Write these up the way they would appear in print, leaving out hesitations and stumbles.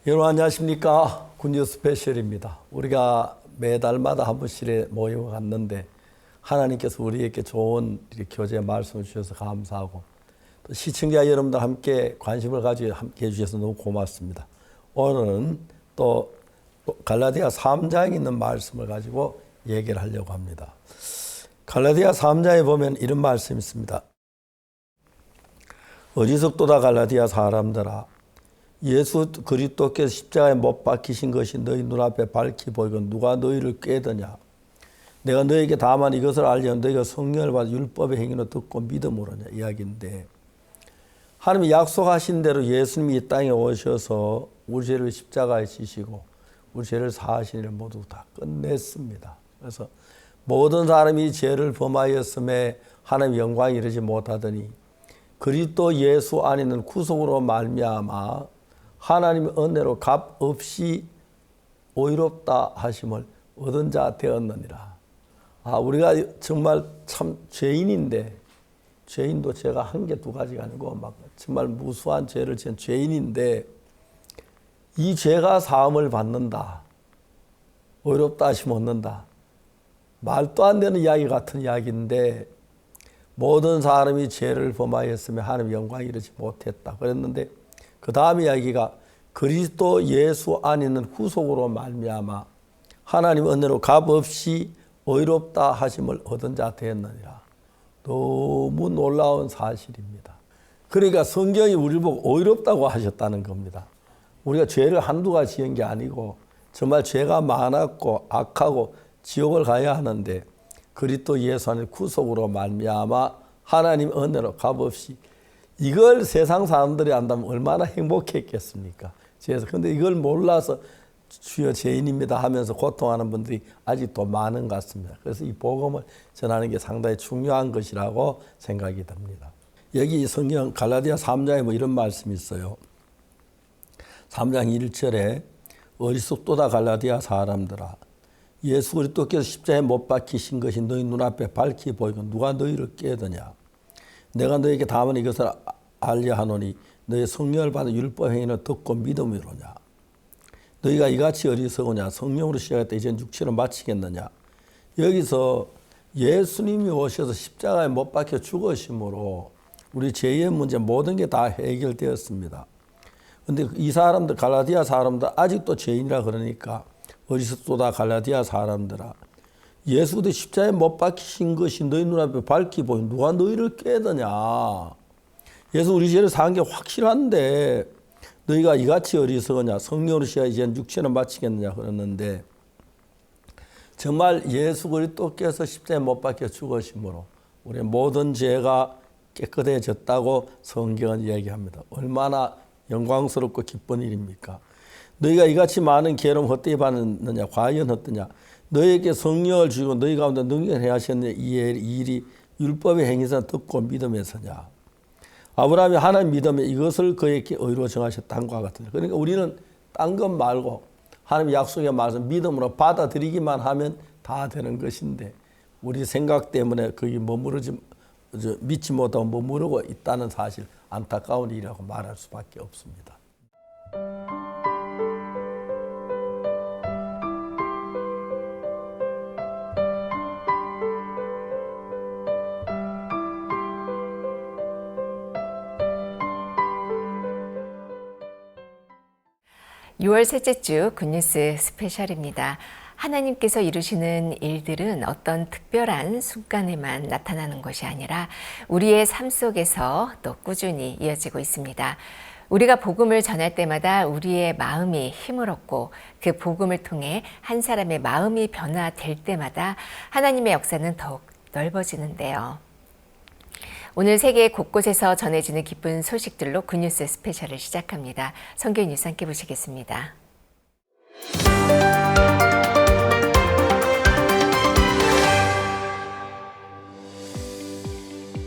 여러분 안녕하십니까? 굿뉴스 스페셜입니다. 우리가 매달마다 한 번씩 모임을 갖는데 하나님께서 우리에게 좋은 교제 말씀을 주셔서 감사하고 또 시청자 여러분들 함께 관심을 가지고 함께 해주셔서 너무 고맙습니다. 오늘은 또 갈라디아 3장에 있는 말씀을 가지고 얘기를 하려고 합니다. 갈라디아 3장에 보면 이런 말씀이 있습니다. 어리석도다 갈라디아 사람들아, 예수 그리스도께서 십자가에 못 박히신 것이 너희 눈앞에 밝히 보이고 누가 너희를 꾀드냐. 내가 너에게 다만 이것을 알려 너희가 성령을 받아 율법의 행위로 듣고 믿음으로냐 이야기인데, 하나님이 약속하신 대로 예수님이 이 땅에 오셔서 우리 죄를 십자가에 지시고 우리 죄를 사하신 일 모두 다 끝냈습니다. 그래서 모든 사람이 죄를 범하였음에 하나님의 영광이 이르지 못하더니 그리스도 예수 안에 있는 구속으로 말미암아 하나님의 은혜로 값 없이 오이롭다 하심을 얻은 자 되었느니라. 우리가 정말 참 죄인인데, 죄인도 죄가 한 개 두 가지가 아니고 막 정말 무수한 죄를 지은 죄인인데 이 죄가 사함을 받는다, 오이롭다 하심을 얻는다. 말도 안 되는 이야기 같은 이야기인데, 모든 사람이 죄를 범하였으며 하나님의 영광이 이르지 못했다 그랬는데, 그 다음 이야기가 그리스도 예수 안에 있는 구속으로 말미암아 하나님 은혜로 값없이 의롭다 하심을 얻은 자 되었느니라. 너무 놀라운 사실입니다. 그러니까 성경이 우리를 보고 의롭다고 하셨다는 겁니다. 우리가 죄를 한두 가지 지은 게 아니고 정말 죄가 많았고 악하고 지옥을 가야 하는데 그리스도 예수 안에 구속으로 말미암아 하나님 은혜로 값없이, 이걸 세상 사람들이 안다면 얼마나 행복했겠습니까? 그런데 이걸 몰라서 주여 죄인입니다 하면서 고통하는 분들이 아직도 많은 것 같습니다. 그래서 이 복음을 전하는 게 상당히 중요한 것이라고 생각이 듭니다. 여기 성경 갈라디아 3장에 뭐 이런 말씀이 있어요. 3장 1절에 어리석도다 갈라디아 사람들아, 예수 그리스도께서 십자가에 못 박히신 것이 너희 눈앞에 밝히 보이고 누가 너희를 꾀드냐. 내가 너에게 다만 이것을 알려 하노니 너희 성령을 받은 율법 행위를 듣고 믿음으로냐. 너희가 이같이 어리석으냐. 성령으로 시작했다 이제 육체로 마치겠느냐. 여기서 예수님이 오셔서 십자가에 못 박혀 죽으심으로 우리 죄의 문제 모든 게 다 해결되었습니다. 그런데 이 사람들, 갈라디아 사람들 아직도 죄인이라 그러니까 어리석도다 갈라디아 사람들아, 예수 그리스도 십자가에 못 박히신 것이 너희 눈앞에 밝히 보이니 누가 너희를 꾀드냐. 예수 우리 죄를 사한 게 확실한데 너희가 이같이 어리석으냐. 성령으로 시작 이제 육체는 마치겠느냐 그랬는데, 정말 예수 그리스도께서 십자가에 못 박혀 죽으심으로 우리의 모든 죄가 깨끗해졌다고 성경은 이야기합니다. 얼마나 영광스럽고 기쁜 일입니까? 너희가 이같이 많은 괴로움 헛되이 받느냐. 과연 어떠냐. 너희에게 성령을 주시고 너희 가운데 능력을 행하셨느냐. 이 일이 율법의 행위에서 듣고 믿음에서냐. 아브라함이 하나님 믿음에 이것을 그에게 의로 정하셨다는 것과 같은데, 그러니까 우리는 딴 것 말고 하나님 약속의 말씀 믿음으로 받아들이기만 하면 다 되는 것인데, 우리 생각 때문에 거기 믿지 못하고 머무르고 있다는 사실, 안타까운 일이라고 말할 수밖에 없습니다. (6월) 셋째 주 굿뉴스 스페셜입니다. 하나님께서 이루시는 일들은 어떤 특별한 순간에만 나타나는 것이 아니라 우리의 삶 속에서 또 꾸준히 이어지고 있습니다. 우리가 복음을 전할 때마다 우리의 마음이 힘을 얻고 그 복음을 통해 한 사람의 마음이 변화될 때마다 하나님의 역사는 더욱 넓어지는데요. 오늘 세계 곳곳에서 전해지는 기쁜 소식들로 굿뉴스 스페셜을 시작합니다. 성경 뉴스 함께 보시겠습니다.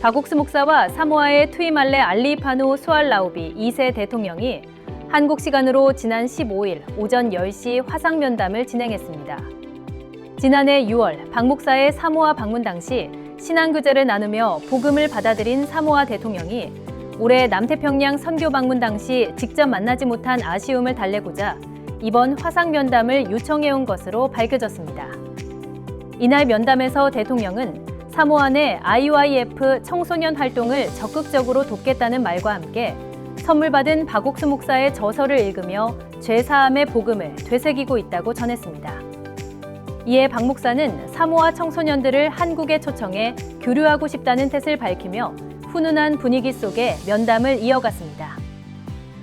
박옥수 목사와 사모아의 투이말레 알리파누 수알라우비 2세 대통령이 한국 시간으로 지난 15일 오전 10시 화상면담을 진행했습니다. 지난해 6월 박 목사의 사모아 방문 당시 신앙교제를 나누며 복음을 받아들인 사모아 대통령이 올해 남태평양 선교 방문 당시 직접 만나지 못한 아쉬움을 달래고자 이번 화상 면담을 요청해온 것으로 밝혀졌습니다. 이날 면담에서 대통령은 사모아 내 IYF 청소년 활동을 적극적으로 돕겠다는 말과 함께 선물 받은 박옥수 목사의 저서를 읽으며 죄사함의 복음을 되새기고 있다고 전했습니다. 이에 박 목사는 사모아 청소년들을 한국에 초청해 교류하고 싶다는 뜻을 밝히며 훈훈한 분위기 속에 면담을 이어갔습니다.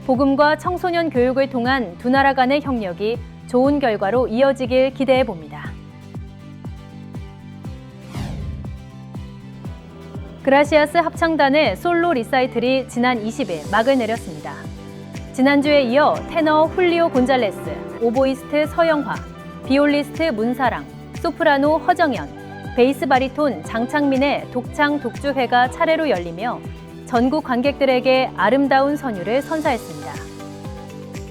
복음과 청소년 교육을 통한 두 나라 간의 협력이 좋은 결과로 이어지길 기대해 봅니다. 그라시아스 합창단의 솔로 리사이틀이 지난 20일 막을 내렸습니다. 지난주에 이어 테너 훌리오 곤잘레스, 오보이스트 서영화, 비올리스트 문사랑, 소프라노 허정연, 베이스 바리톤 장창민의 독창 독주회가 차례로 열리며 전국 관객들에게 아름다운 선율을 선사했습니다.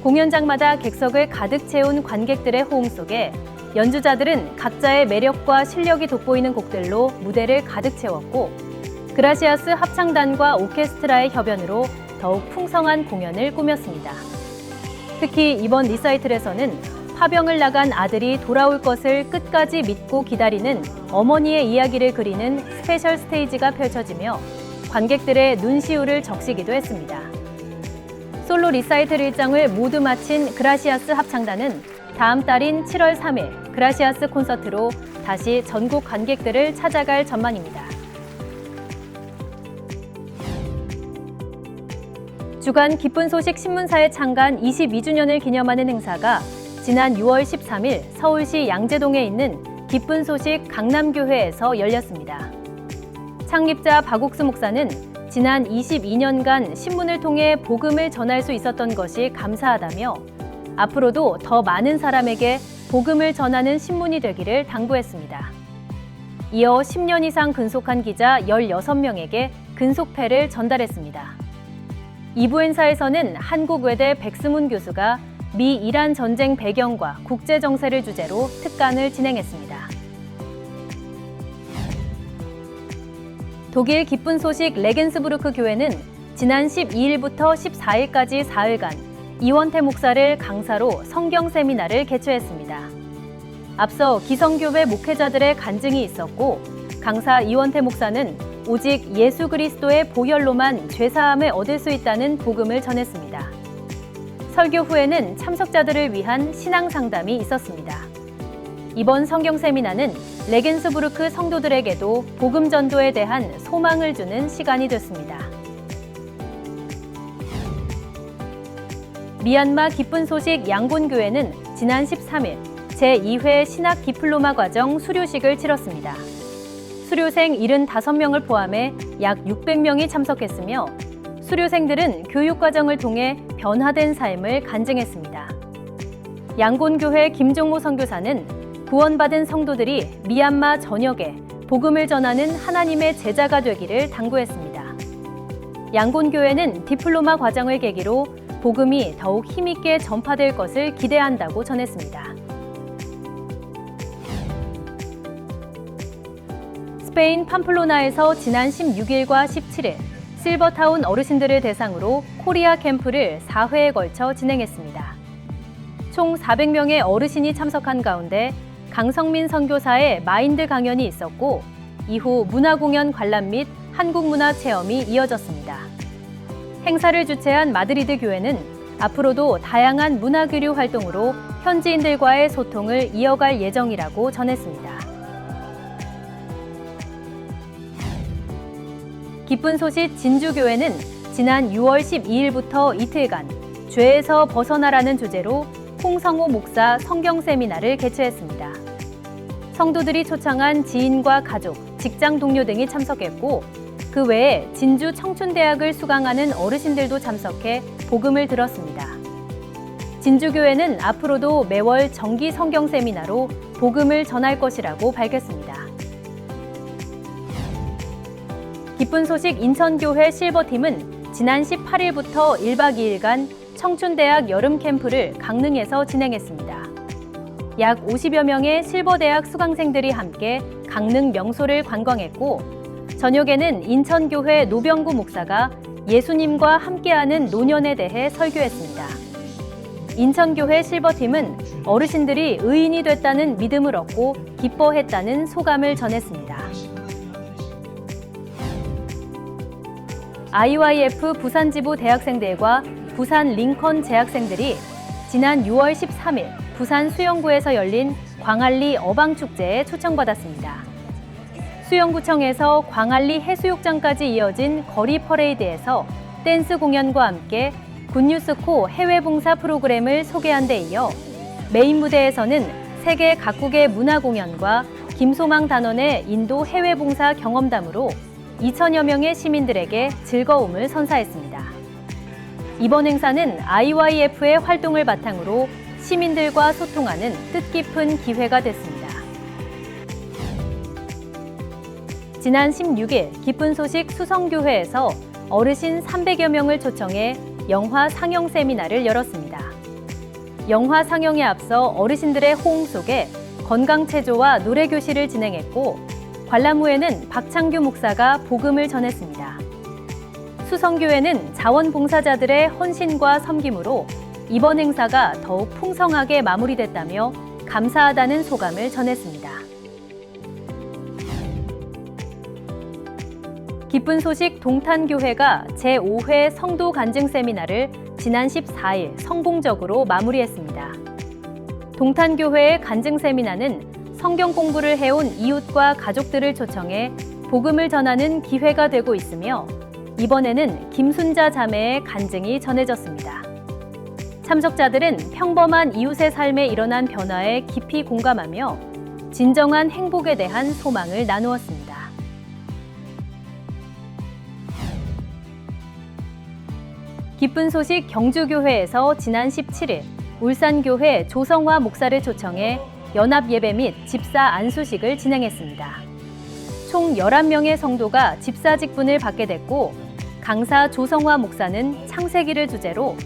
공연장마다 객석을 가득 채운 관객들의 호응 속에 연주자들은 각자의 매력과 실력이 돋보이는 곡들로 무대를 가득 채웠고 그라시아스 합창단과 오케스트라의 협연으로 더욱 풍성한 공연을 꾸몄습니다. 특히 이번 리사이틀에서는 파병을 나간 아들이 돌아올 것을 끝까지 믿고 기다리는 어머니의 이야기를 그리는 스페셜 스테이지가 펼쳐지며 관객들의 눈시울을 적시기도 했습니다. 솔로 리사이틀 일정을 모두 마친 그라시아스 합창단은 다음 달인 7월 3일 그라시아스 콘서트로 다시 전국 관객들을 찾아갈 전망입니다. 주간 기쁜 소식 신문사의 창간 22주년을 기념하는 행사가 지난 6월 13일 서울시 양재동에 있는 기쁜 소식 강남교회에서 열렸습니다. 창립자 박옥수 목사는 지난 22년간 신문을 통해 복음을 전할 수 있었던 것이 감사하다며 앞으로도 더 많은 사람에게 복음을 전하는 신문이 되기를 당부했습니다. 이어 10년 이상 근속한 기자 16명에게 근속패를 전달했습니다. 2부 행사에서는 한국외대 백스문 교수가 미 이란 전쟁 배경과 국제 정세를 주제로 특강을 진행했습니다. 독일 기쁜 소식 레겐스부르크 교회는 지난 12일부터 14일까지 사흘간 이원태 목사를 강사로 성경 세미나를 개최했습니다. 앞서 기성교회 목회자들의 간증이 있었고 강사 이원태 목사는 오직 예수 그리스도의 보혈로만 죄사함을 얻을 수 있다는 복음을 전했습니다. 설교 후에는 참석자들을 위한 신앙 상담이 있었습니다. 이번 성경 세미나는 레겐스부르크 성도들에게도 복음 전도에 대한 소망을 주는 시간이 됐습니다. 미얀마 기쁜 소식 양곤교회는 지난 13일 제2회 신학 디플로마 과정 수료식을 치렀습니다. 수료생 75명을 포함해 약 600명이 참석했으며 수료생들은 교육과정을 통해 변화된 삶을 간증했습니다. 양곤교회 김종호 선교사는 구원받은 성도들이 미얀마 전역에 복음을 전하는 하나님의 제자가 되기를 당부했습니다. 양곤교회는 디플로마 과정을 계기로 복음이 더욱 힘있게 전파될 것을 기대한다고 전했습니다. 스페인 팜플로나에서 지난 16일과 17일 실버타운 어르신들을 대상으로 코리아 캠프를 4회에 걸쳐 진행했습니다. 총 400명의 어르신이 참석한 가운데 강성민 선교사의 마인드 강연이 있었고 이후 문화공연 관람 및 한국문화 체험이 이어졌습니다. 행사를 주최한 마드리드 교회는 앞으로도 다양한 문화교류 활동으로 현지인들과의 소통을 이어갈 예정이라고 전했습니다. 기쁜 소식 진주교회는 지난 6월 12일부터 이틀간 죄에서 벗어나라는 주제로 홍성호 목사 성경 세미나를 개최했습니다. 성도들이 초청한 지인과 가족, 직장 동료 등이 참석했고 그 외에 진주 청춘대학을 수강하는 어르신들도 참석해 복음을 들었습니다. 진주교회는 앞으로도 매월 정기 성경 세미나로 복음을 전할 것이라고 밝혔습니다. 기쁜 소식 인천교회 실버팀은 지난 18일부터 1박 2일간 청춘대학 여름 캠프를 강릉에서 진행했습니다. 약 50여 명의 실버대학 수강생들이 함께 강릉 명소를 관광했고 저녁에는 인천교회 노병구 목사가 예수님과 함께하는 노년에 대해 설교했습니다. 인천교회 실버팀은 어르신들이 의인이 됐다는 믿음을 얻고 기뻐했다는 소감을 전했습니다. IYF 부산지부 대학생들과 부산 링컨 재학생들이 지난 6월 13일 부산 수영구에서 열린 광안리 어방축제에 초청받았습니다. 수영구청에서 광안리 해수욕장까지 이어진 거리 퍼레이드에서 댄스 공연과 함께 굿뉴스코 해외봉사 프로그램을 소개한 데 이어 메인 무대에서는 세계 각국의 문화 공연과 김소망 단원의 인도 해외봉사 경험담으로 2천여 명의 시민들에게 즐거움을 선사했습니다. 이번 행사는 IYF의 활동을 바탕으로 시민들과 소통하는 뜻깊은 기회가 됐습니다. 지난 16일 기쁜 소식 수성교회에서 어르신 300여 명을 초청해 영화 상영 세미나를 열었습니다. 영화 상영에 앞서 어르신들의 호응 속에 건강체조와 노래교실을 진행했고 관람 후에는 박창규 목사가 복음을 전했습니다. 수성교회는 자원봉사자들의 헌신과 섬김으로 이번 행사가 더욱 풍성하게 마무리됐다며 감사하다는 소감을 전했습니다. 기쁜 소식 동탄교회가 제5회 성도 간증 세미나를 지난 14일 성공적으로 마무리했습니다. 동탄교회의 간증 세미나는 성경 공부를 해온 이웃과 가족들을 초청해 복음을 전하는 기회가 되고 있으며 이번에는 김순자 자매의 간증이 전해졌습니다. 참석자들은 평범한 이웃의 삶에 일어난 변화에 깊이 공감하며 진정한 행복에 대한 소망을 나누었습니다. 기쁜 소식 경주교회에서 지난 17일 울산교회 조성화 목사를 초청해 연합예배 및 집사 안수식을 진행했습니다. 총 11명의 성도가 집사 직분을 받게 됐고 강사 조성화 목사는 창세기를 주제로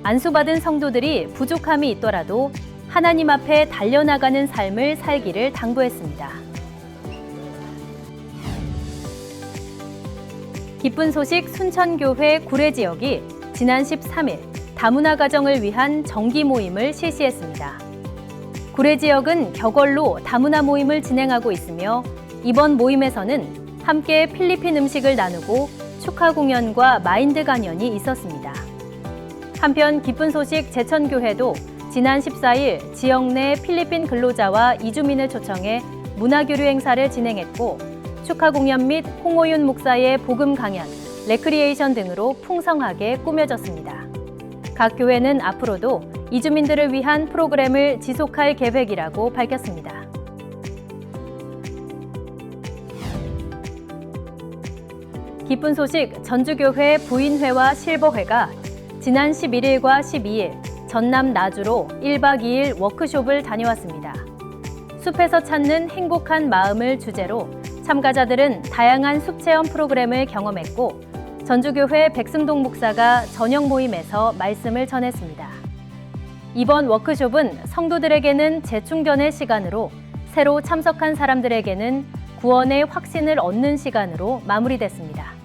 안수받은 성도들이 부족함이 있더라도 하나님 앞에 달려나가는 삶을 살기를 당부했습니다. 기쁜 소식 순천교회 구례지역이 지난 13일 다문화 가정을 위한 정기 모임을 실시했습니다. 구례 지역은 격월로 다문화 모임을 진행하고 있으며 이번 모임에서는 함께 필리핀 음식을 나누고 축하 공연과 마인드 강연이 있었습니다. 한편 기쁜 소식 제천교회도 지난 14일 지역 내 필리핀 근로자와 이주민을 초청해 문화교류 행사를 진행했고 축하 공연 및 홍호윤 목사의 복음 강연, 레크리에이션 등으로 풍성하게 꾸며졌습니다. 각 교회는 앞으로도 이주민들을 위한 프로그램을 지속할 계획이라고 밝혔습니다. 기쁜 소식 전주교회 부인회와 실버회가 지난 11일과 12일 전남 나주로 1박 2일 워크숍을 다녀왔습니다. 숲에서 찾는 행복한 마음을 주제로 참가자들은 다양한 숲 체험 프로그램을 경험했고 전주교회 백승동 목사가 저녁 모임에서 말씀을 전했습니다. 이번 워크숍은 성도들에게는 재충전의 시간으로 새로 참석한 사람들에게는 구원의 확신을 얻는 시간으로 마무리됐습니다.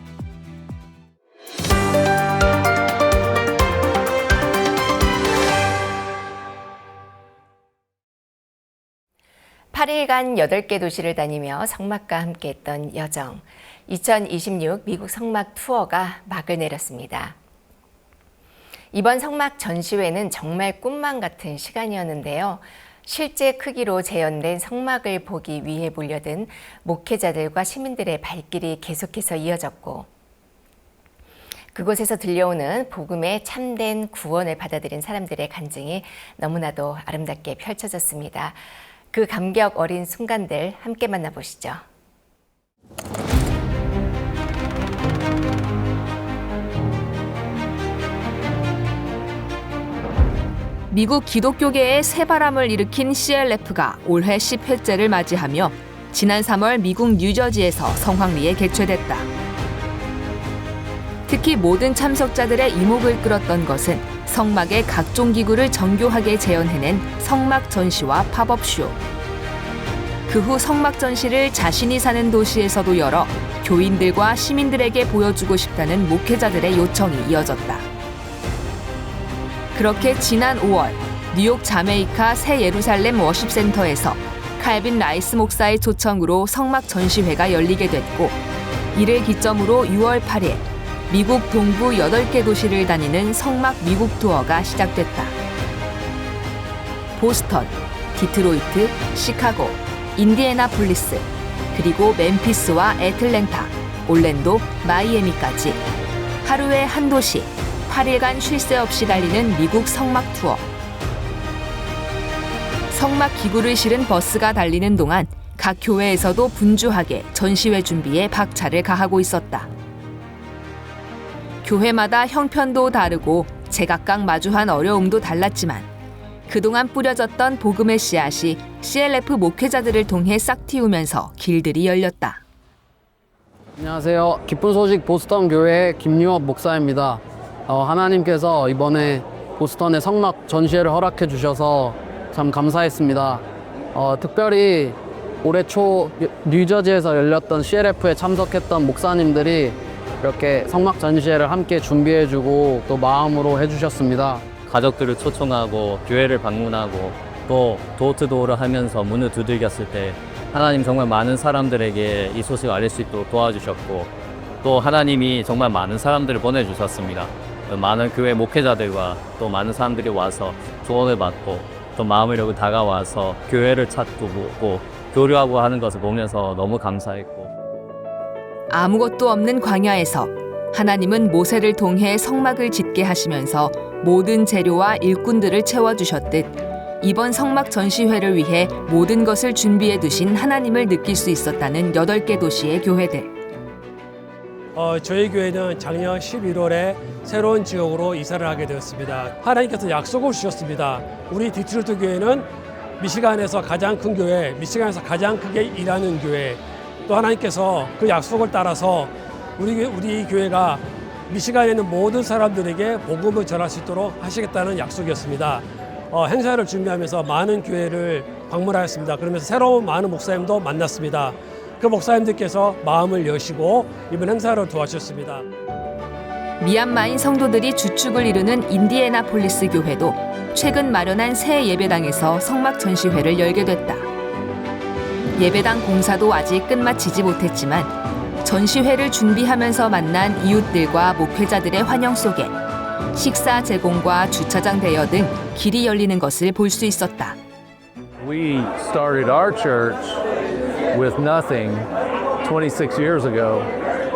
8일간 8개 도시를 다니며 성막과 함께했던 여정. 2026 미국 성막 투어가 막을 내렸습니다. 이번 성막 전시회는 정말 꿈만 같은 시간이었는데요. 실제 크기로 재현된 성막을 보기 위해 몰려든 목회자들과 시민들의 발길이 계속해서 이어졌고 그곳에서 들려오는 복음의 참된 구원을 받아들인 사람들의 간증이 너무나도 아름답게 펼쳐졌습니다. 그 감격 어린 순간들 함께 만나보시죠. 미국 기독교계에 새바람을 일으킨 CLF가 올해 10회째를 맞이하며 지난 3월 미국 뉴저지에서 성황리에 개최됐다. 특히 모든 참석자들의 이목을 끌었던 것은 성막의 각종 기구를 정교하게 재현해낸 성막 전시와 팝업쇼. 그 후 성막 전시를 자신이 사는 도시에서도 열어 교인들과 시민들에게 보여주고 싶다는 목회자들의 요청이 이어졌다. 그렇게 지난 5월 뉴욕 자메이카 새 예루살렘 워십센터에서 칼빈 라이스 목사의 초청으로 성막 전시회가 열리게 됐고, 이를 기점으로 6월 8일 미국 동부 8개 도시를 다니는 성막 미국 투어가 시작됐다. 보스턴, 디트로이트, 시카고, 인디애나폴리스, 그리고 멤피스와 애틀랜타, 올랜도, 마이애미까지 하루에 한 도시, 8일간 쉴 새 없이 달리는 미국 성막 투어. 성막 기구를 실은 버스가 달리는 동안 각 교회에서도 분주하게 전시회 준비에 박차를 가하고 있었다. 교회마다 형편도 다르고 제각각 마주한 어려움도 달랐지만 그동안 뿌려졌던 복음의 씨앗이 CLF 목회자들을 통해 싹 틔우면서 길들이 열렸다. 안녕하세요. 기쁜 소식 보스턴 교회 김유업 목사입니다. 하나님께서 이번에 보스턴의 성막 전시회를 허락해 주셔서 참 감사했습니다. 특별히 올해 초 뉴저지에서 열렸던 CLF에 참석했던 목사님들이 이렇게 성막 전시회를 함께 준비해주고 또 마음으로 해주셨습니다. 가족들을 초청하고 교회를 방문하고 또 도어투도어를 하면서 문을 두들겼을 때 하나님 정말 많은 사람들에게 이 소식을 알릴 수 있도록 도와주셨고, 또 하나님이 정말 많은 사람들을 보내주셨습니다. 많은 교회 목회자들과 또 많은 사람들이 와서 조언을 받고 또 마음을 열고 다가와서 교회를 찾고 보고 교류하고 하는 것을 보면서 너무 감사했고, 아무것도 없는 광야에서 하나님은 모세를 통해 성막을 짓게 하시면서 모든 재료와 일꾼들을 채워주셨듯 이번 성막 전시회를 위해 모든 것을 준비해 두신 하나님을 느낄 수 있었다는 8개 도시의 교회들. 저희 교회는 작년 11월에 새로운 지역으로 이사를 하게 되었습니다. 하나님께서 약속을 주셨습니다. 우리 디트로이트 교회는 미시간에서 가장 큰 교회, 미시간에서 가장 크게 일하는 교회, 또 하나님께서 그 약속을 따라서 우리 교회가 미시간에 있는 모든 사람들에게 복음을 전할 수 있도록 하시겠다는 약속이었습니다. 행사를 준비하면서 많은 교회를 방문하였습니다. 그러면서 새로운 많은 목사님도 만났습니다. 그 목사님들께서 마음을 여시고 이번 행사를 도와주셨습니다. 미얀마인 성도들이 주축을 이루는 인디애나폴리스 교회도 최근 마련한 새 예배당에서 성막 전시회를 열게 됐다. 예배당 공사도 아직 끝마치지 못했지만 전시회를 준비하면서 만난 이웃들과 목회자들의 환영 속에 식사 제공과 주차장 대여 등 길이 열리는 것을 볼 수 있었다. We started our church with nothing 26 years ago,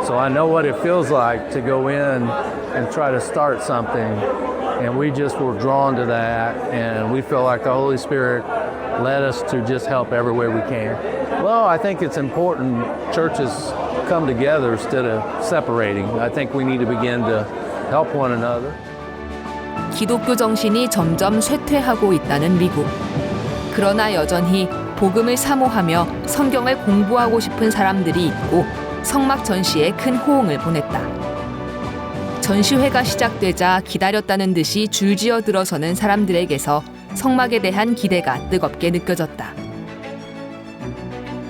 so I know what it feels like to go in and try to start something, and we just were drawn to that, and we feel like the Holy Spirit led us to just help every way we can. Well, I think it's important churches come together instead of separating. I think we need to begin to help one another. 기독교 정신이 점점 쇠퇴하고 있다는 미국. 그러나 여전히 복음을 사모하며 성경을 공부하고 싶은 사람들이 있고 성막 전시에 큰 호응을 보냈다. 전시회가 시작되자 기다렸다는 듯이 줄지어 들어서는 사람들에게서 성막에 대한 기대가 뜨겁게 느껴졌다.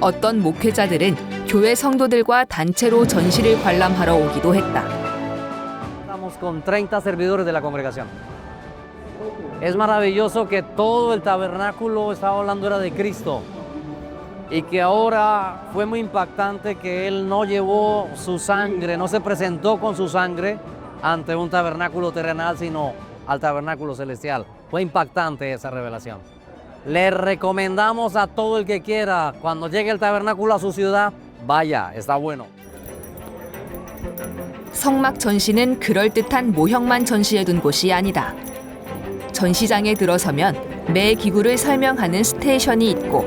어떤 목회자들은 교회 성도들과 단체로 전시를 관람하러 오기도 했다. Estamos con 30 servidores de la congregación. Es maravilloso que todo el tabernáculo estaba hablando era de Cristo y que ahora fue muy impactante que Él no llevó su sangre, no se presentó con su sangre ante un tabernáculo terrenal, sino al tabernáculo celestial. Fue impactante esa revelación. Le recomendamos a todo el que quiera, cuando llegue el tabernáculo a su ciudad, vaya, está bueno. 성막 전시는 그럴듯한 모형만 전시해둔 곳이 아니다. 전시장에 들어서면 매 기구를 설명하는 스테이션이 있고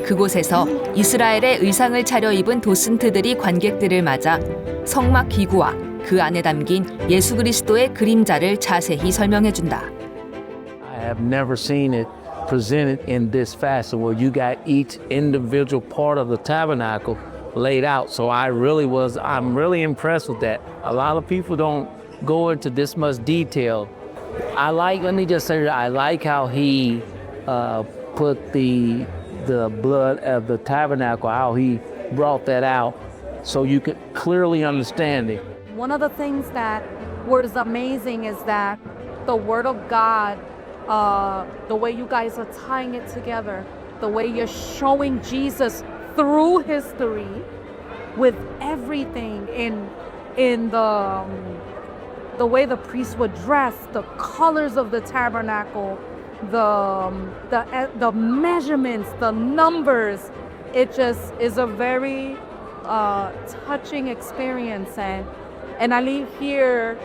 그곳에서 이스라엘의 의상을 차려입은 도슨트들이 관객들을 맞아 성막 기구와 그 안에 담긴 예수 그리스도의 그림자를 자세히 설명해준다. I have never seen it presented in this fashion where you got each individual part of the tabernacle laid out. So I'm really impressed with that. A lot of people don't go into this much detail. Let me just say, I like how he put the blood of the tabernacle, how he brought that out so you could clearly understand it. One of the things that was amazing is that the Word of God, the way you guys are tying it together, the way you're showing Jesus through history with everything in the way the priests were dressed, the colors of the tabernacle, the measurements, the numbers. It just is a very touching experience, and I leave here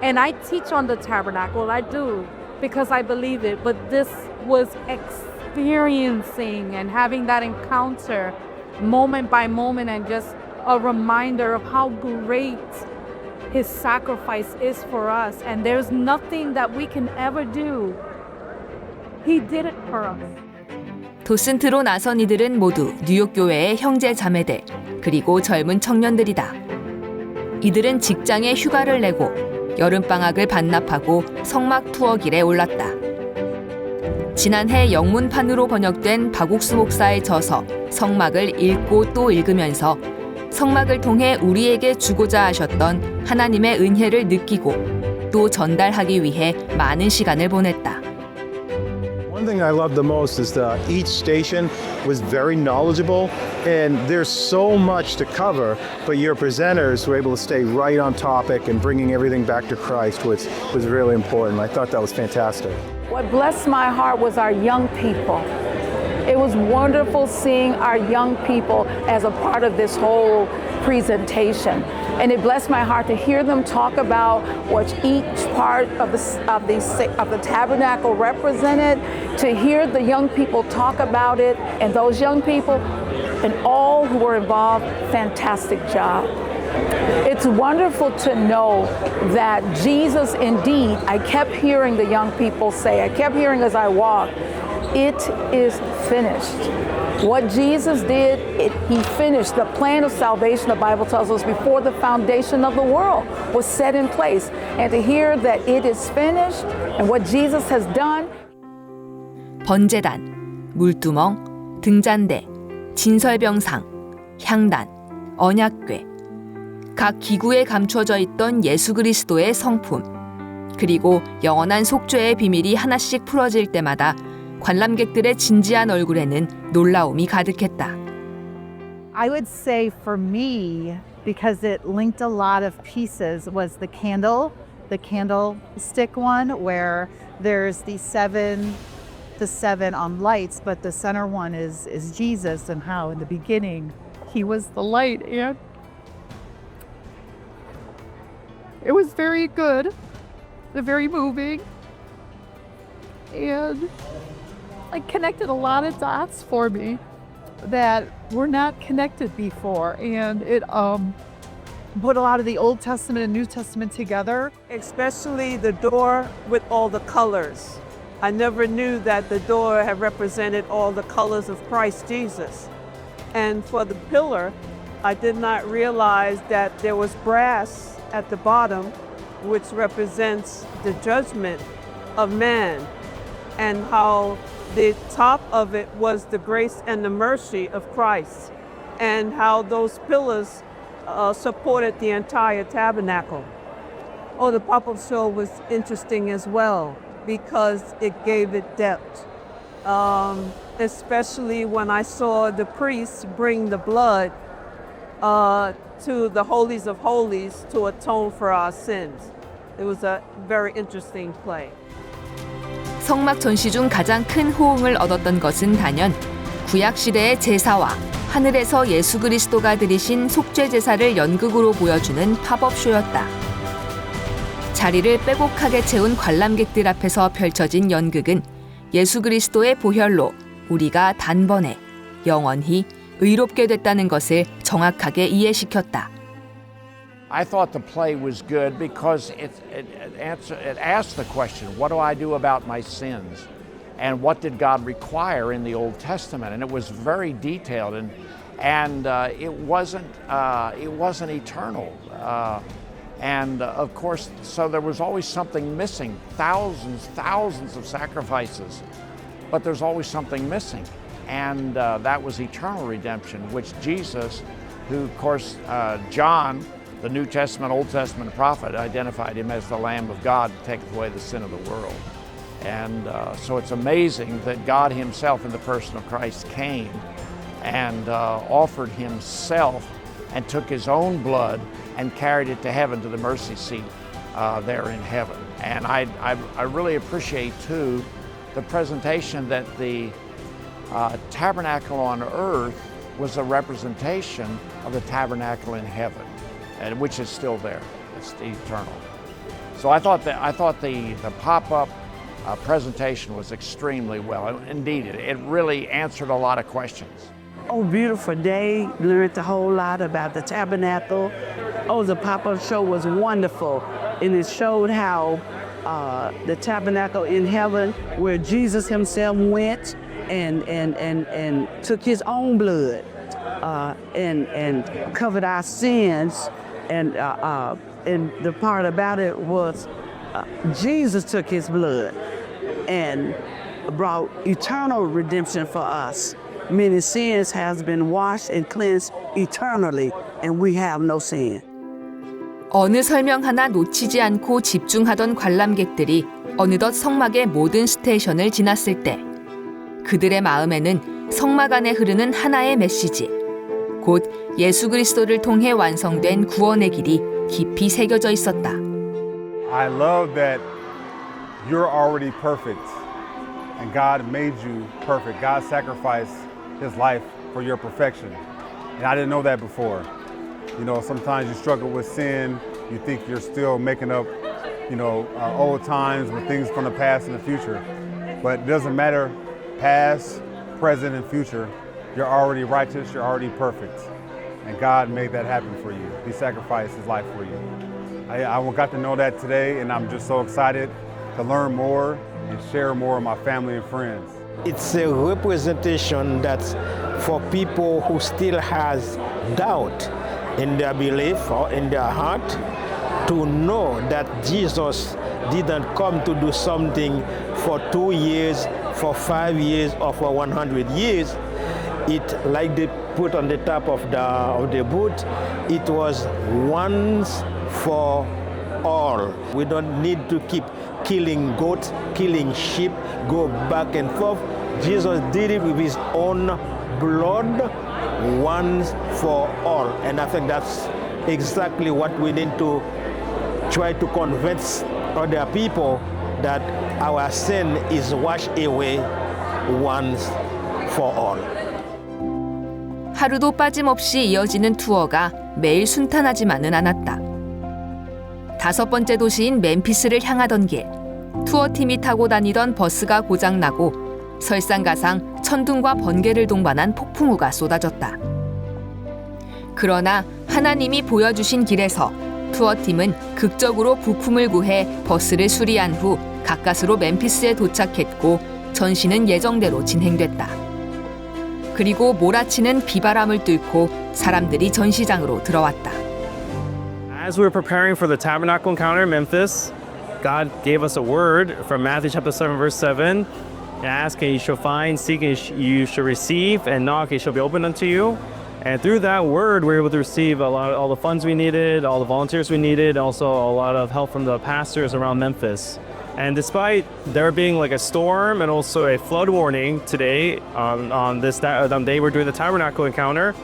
and I teach on the tabernacle. I do, because I believe it, but this was experiencing and having that encounter moment by moment, and just a reminder of how great his sacrifice is for us, and there's nothing that we can ever do. He did it for us. 도슨트로 나선 이들은 모두 뉴욕 교회의 형제 자매들, 그리고 젊은 청년들이다. 이들은 직장에 휴가를 내고 여름방학을 반납하고 성막 투어길에 올랐다. 지난해 영문판으로 번역된 박옥수 목사의 저서 성막을 읽고 또 읽으면서 성막을 통해 우리에게 주고자 하셨던 하나님의 은혜를 느끼고 또 전달하기 위해 많은 시간을 보냈다. One thing I love the most is that each station was very knowledgeable, and there's so much to cover, but your presenters were able to stay right on topic and bringing everything back to Christ, which was really important. I thought that was fantastic. What blessed my heart was our young people. It was wonderful seeing our young people as a part of this whole presentation. And it blessed my heart to hear them talk about what each part of the tabernacle represented, to hear the young people talk about it, and those young people and all who were involved, fantastic job. It's wonderful to know that Jesus indeed, I kept hearing the young people say, I kept hearing as I walked, it is finished. What Jesus did, he finished. The plan of salvation, the Bible tells us, before the foundation of the world was set in place. And to hear that it is finished and what Jesus has done. 번제단, 물두멍, 등잔대, 진설병상, 향단, 언약궤, 각 기구에 감춰져 있던 예수 그리스도의 성품, 그리고 영원한 속죄의 비밀이 하나씩 풀어질 때마다 관람객들의 진지한 얼굴에는 놀라움이 가득했다. I would say for me, because it linked a lot of pieces, was the candlestick one, where there's the seven lights, but the center one is Jesus, and how in the beginning he was the light, and it was very good, very moving, and like connected a lot of dots for me that were not connected before, and it put a lot of the Old Testament and New Testament together. Especially the door with all the colors. I never knew that the door had represented all the colors of Christ Jesus. And for the pillar, I did not realize that there was brass at the bottom, which represents the judgment of man, and how the top of it was the grace and the mercy of Christ, and how those pillars supported the entire tabernacle. Oh, the pop-up show was interesting as well because it gave it depth, especially when I saw the priests bring the blood to the holies of holies to atone for our sins. It was a very interesting play. 성막 전시 중 가장 큰 호응을 얻었던 것은 단연 구약 시대의 제사와 하늘에서 예수 그리스도가 드리신 속죄 제사를 연극으로 보여주는 팝업 쇼였다. 자리를 빼곡하게 채운 관람객들 앞에서 펼쳐진 연극은 예수 그리스도의 보혈로 우리가 단번에 영원히 의롭게 됐다는 것을 정확하게 이해시켰다. I thought the play was good because it asked the question, what do I do about my sins? And what did God require in the Old Testament? And it was very detailed, and it wasn't eternal. And of course, so there was always something missing, thousands of sacrifices, but there's always something missing. And that was eternal redemption, which Jesus who, of course, John, the New Testament, Old Testament prophet, identified him as the Lamb of God to take away the sin of the world. And so it's amazing that God himself in the person of Christ came and offered himself and took his own blood and carried it to heaven, to the mercy seat there in heaven. And I really appreciate, too, the presentation that the tabernacle on earth was a representation of the tabernacle in heaven, and which is still there. It's eternal. So I thought the pop-up presentation was extremely well. Indeed, it really answered a lot of questions. Oh, beautiful day. Learned a whole lot about the tabernacle. Oh, the pop-up show was wonderful. And it showed how the tabernacle in heaven, where Jesus himself went and took his own blood and covered our sins. And the part about it was Jesus took his blood and brought eternal redemption for us. Many sins has been washed and cleansed eternally, and we have no sin. 어느 설명 하나 놓치지 않고 집중하던 관람객들이 어느덧 성막의 모든 스테이션을 지났을 때 그들의 마음에는 성막 안에 흐르는 하나의 메시지, 곧 예수 그리스도를 통해 완성된 구원의 길이 깊이 새겨져 있었다. I love that you're already perfect and God made you perfect. God sacrificed his life for your perfection. And I didn't know that before. You know, sometimes you struggle with sin. You think you're still making up, old times with things from the past and the future. But it doesn't matter, past, present, and future. You're already righteous, you're already perfect. And God made that happen for you. He sacrificed his life for you. I got to know that today, and I'm just so excited to learn more and share more with my family and friends. It's a representation that's for people who still has doubt in their belief or in their heart, to know that Jesus didn't come to do something for 2 years, for 5 years, or for 100 years. It, like they put on the top of the boot, it was once for all. We don't need to keep killing goats, killing sheep, go back and forth. Jesus did it with his own blood once for all. And I think that's exactly what we need to try to convince other people, that our sin is washed away once for all. 하루도 빠짐없이 이어지는 투어가 매일 순탄하지만은 않았다. 5번째 도시인 멤피스를 향하던 길, 투어팀이 타고 다니던 버스가 고장나고 설상가상 천둥과 번개를 동반한 폭풍우가 쏟아졌다. 그러나 하나님이 보여주신 길에서 투어팀은 극적으로 부품을 구해 버스를 수리한 후 가까스로 멤피스에 도착했고 전시는 예정대로 진행됐다. 그리고 몰아치는 비바람을 뚫고 사람들이 전시장으로 들어왔다. As we were preparing for the tabernacle encounter in Memphis, God gave us a word from Matthew chapter 7, verse 7. Ask and you shall find, seek and you shall receive, and knock and it shall be opened unto you. And through that word, we were able to receive all the funds we needed, all the volunteers we needed, also a lot of help from the pastors around Memphis. And despite there being like a storm and also a flood warning today on this day we're doing the tabernacle encounter,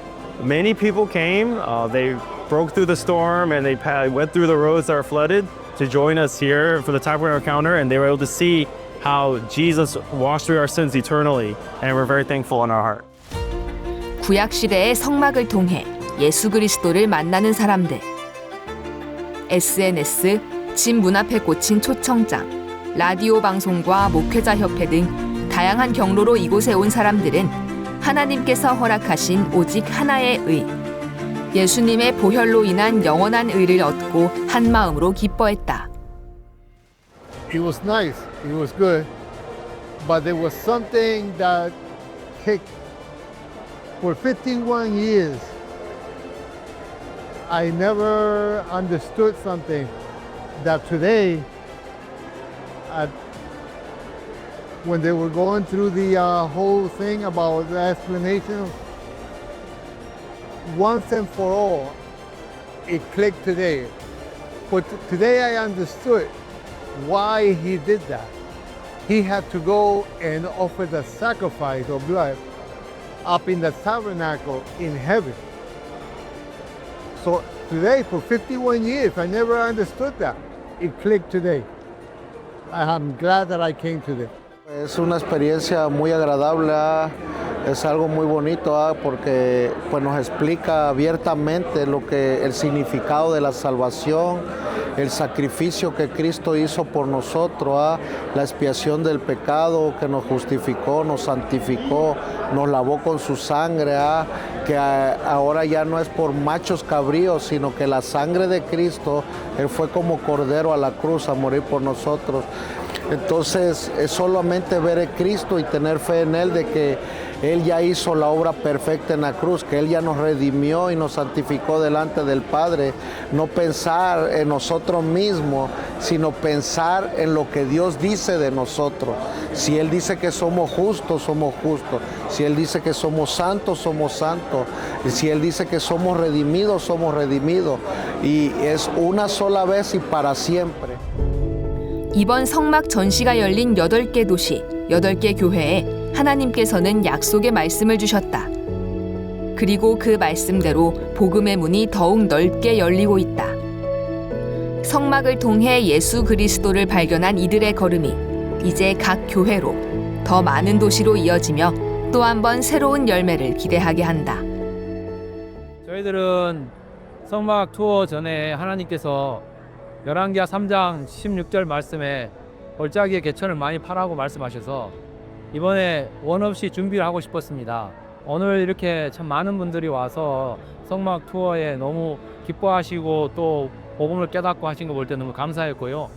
many people came. They broke through the storm and they went through the roads that are flooded to join us here for the tabernacle encounter, and they were able to see how Jesus washed away our sins eternally, and we're very thankful in our heart. 구약 시대의 성막을 통해 예수 그리스도를 만나는 사람들. SNS, 집 문 앞에 꽂힌 초청장, 라디오 방송과 목회자 협회 등 다양한 경로로 이곳에 온 사람들은 하나님께서 허락하신 오직 하나의 의, 예수님의 보혈로 인한 영원한 의를 얻고 한 마음으로 기뻐했다. It was nice, it was good, but there was something that kicked. For 51 years, I never understood something that today, when they were going through the whole thing about the explanation, once and for all, it clicked today. But today I understood why he did that. He had to go and offer the sacrifice of blood up in the tabernacle in heaven. So today, for 51 years, I never understood that. It clicked today. I'm glad that I came today. Es una experiencia muy agradable, es algo muy bonito porque pues, nos explica abiertamente lo que el significado de la salvación, el sacrificio que Cristo hizo por nosotros, la expiación del pecado que nos justificó, nos santificó, nos lavó con su sangre, que ahora ya no es por machos cabríos, sino que la sangre de Cristo, Él fue como cordero a la cruz a morir por nosotros. Entonces es solamente ver a Cristo y tener fe en Él de que Él ya hizo la obra perfecta en la cruz, que Él ya nos redimió y nos santificó delante del Padre. No pensar en nosotros mismos, sino pensar en lo que Dios dice de nosotros. Si Él dice que somos justos, somos justos. Si Él dice que somos santos, somos santos. Y si Él dice que somos redimidos, somos redimidos. Y es una sola vez y para siempre. 이번 성막 전시가 열린 8개 도시, 8개 교회에 하나님께서는 약속의 말씀을 주셨다. 그리고 그 말씀대로 복음의 문이 더욱 넓게 열리고 있다. 성막을 통해 예수 그리스도를 발견한 이들의 걸음이 이제 각 교회로 더 많은 도시로 이어지며 또 한 번 새로운 열매를 기대하게 한다. 저희들은 성막 투어 전에 하나님께서 열왕기하 3장 16절 말씀에 골짜기의 개천을 많이 파라고 말씀하셔서 이번에 원 없이 준비를 하고 싶었습니다. 오늘 이렇게 참 많은 분들이 와서 성막 투어에 너무 기뻐하시고 또 복음을 깨닫고 하신 거 볼 때 너무 감사했고요.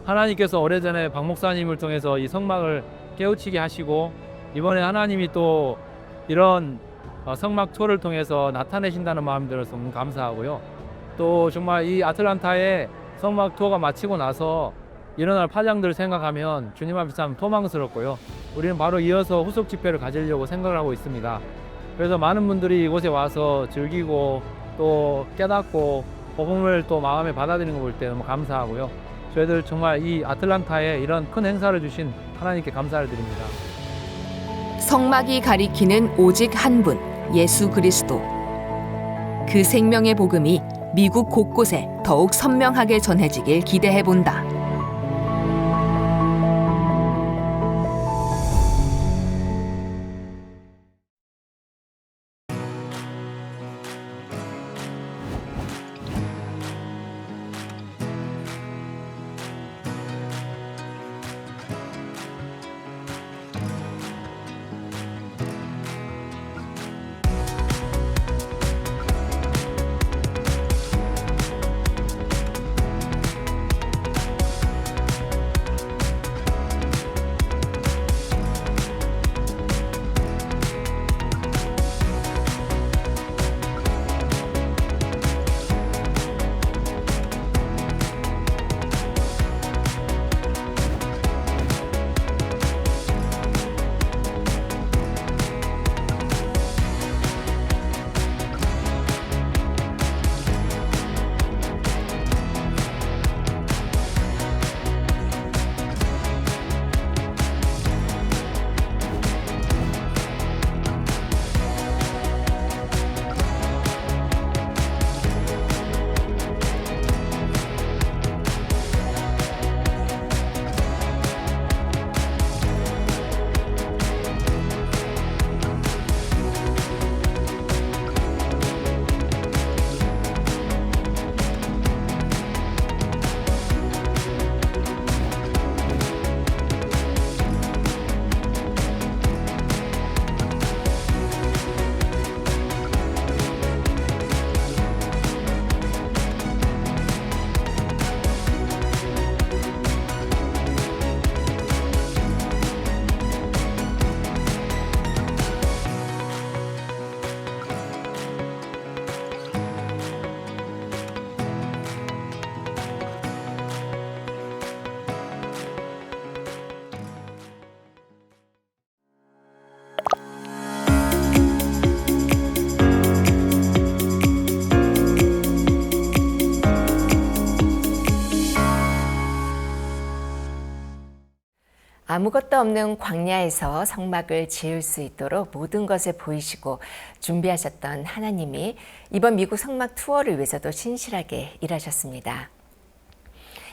하나님께서 오래전에 박 목사님을 통해서 이 성막을 깨우치게 하시고 이번에 하나님이 또 이런 성막 투어를 통해서 나타내신다는 마음이 들어서 너무 감사하고요. 또 정말 이 아틀란타에 성막 투어가 마치고 나서 일어날 파장들을 생각하면 주님 앞에 참 소망스럽고요. 우리는 바로 이어서 후속 집회를 가지려고 생각을 하고 있습니다. 그래서 많은 분들이 이곳에 와서 즐기고 또 깨닫고 복음을 또 마음에 받아들이는 거 볼 때 너무 감사하고요. 저희들 정말 이 아틀란타에 이런 큰 행사를 주신 하나님께 감사를 드립니다. 성막이 가리키는 오직 한 분, 예수 그리스도. 그 생명의 복음이 미국 곳곳에 더욱 선명하게 전해지길 기대해 본다. 아무것도 없는 광야에서 성막을 지을 수 있도록 모든 것을 보이시고 준비하셨던 하나님이 이번 미국 성막 투어를 위해서도 신실하게 일하셨습니다.